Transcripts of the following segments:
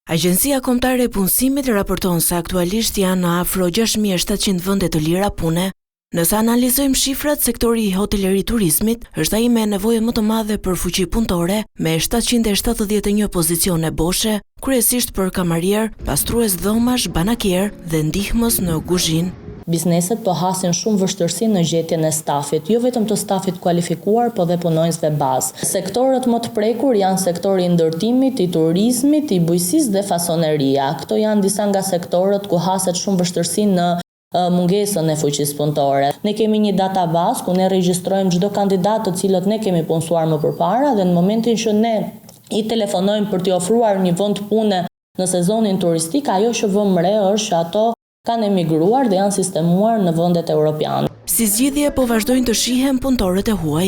Agjencia Kombëtare e Punësimit raporton se aktualisht janë në afro 6.700 vende të lira pune. Nëse analizojmë shifrat, sektori i hotelëri-turizmit është ai me nevojë më të madhe për fuqi punëtore, me 771 pozicione boshe, kryesisht për kamarier, pastrues dhomash, banakier dhe ndihmës në kuzhinë. Bizneset po hasin shumë vështirësi në gjetjen e stafit, jo vetëm të stafit kualifikuar, po dhe punonjësve bazë. Sektorët më të prekur janë sektori i ndërtimit, i turizmit, i bujqësisë dhe fasoneria. Këto janë disa nga sektorët ku haset shumë vështirësi në mungesën e fuqisë punëtore. Ne kemi një database ku ne regjistrojmë çdo kandidat të cilët ne kemi punësuar më përpara dhe në momentin që ne i telefonojmë për t'i ofruar një vend pune në sezonin turistik, ajo që vëmë re është që ato kanë emigruar dhe janë sistemuar në vendet europiane. Si zgjidhje po vazhdojnë të shihen punëtorët e huaj.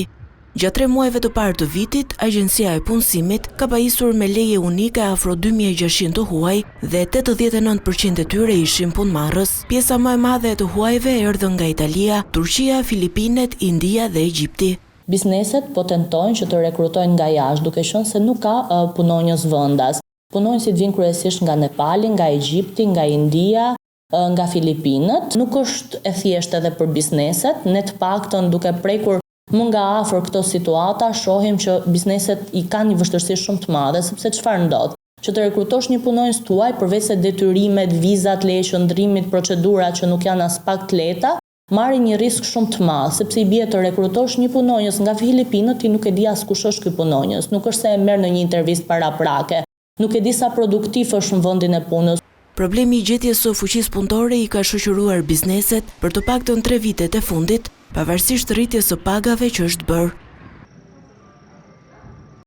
Gjatë 3 muajve të parë të vitit, Agjencia e Punësimit ka pajisur me leje unike afro 2600 të huaj dhe 89% e tyre ishin punëmarrës. Pjesa më e madhe e të huajve erdhën nga Italia, Turqia, Filipinet, India dhe Egjipti. Bizneset po tentojnë që të rekrutojnë nga jashtë, duke qenë se nuk ka punonjës vendas. Punonjësit vijnë kryesisht nga Nepali, nga Egjipti, nga India, nga Filipinët. Nuk është e thjeshtë edhe për bizneset, ne të paktën duke prekur më nga afër këto situata, shohim që bizneset i kanë një vështirësi shumë të madhe, sepse çfarë ndodh? Që të rekrutosh një punonjës tuaj, përveç se detyrimet, vizat, leje qëndrimit, procedurat që nuk janë as pak të lehta, marrin një risk shumë të madh, sepse i bie të rekrutosh një punonjës nga Filipinët, ti nuk e di as kush është ky punonjës, nuk është se e merr në një intervistë paraprake, nuk e di sa produktiv është në vendin e punës. Problemi i gjetjes së fuqisë punëtore i ka shoqëruar bizneset për të paktën 3 vitet e fundit, pavarësisht rritjes së pagave që është bërë.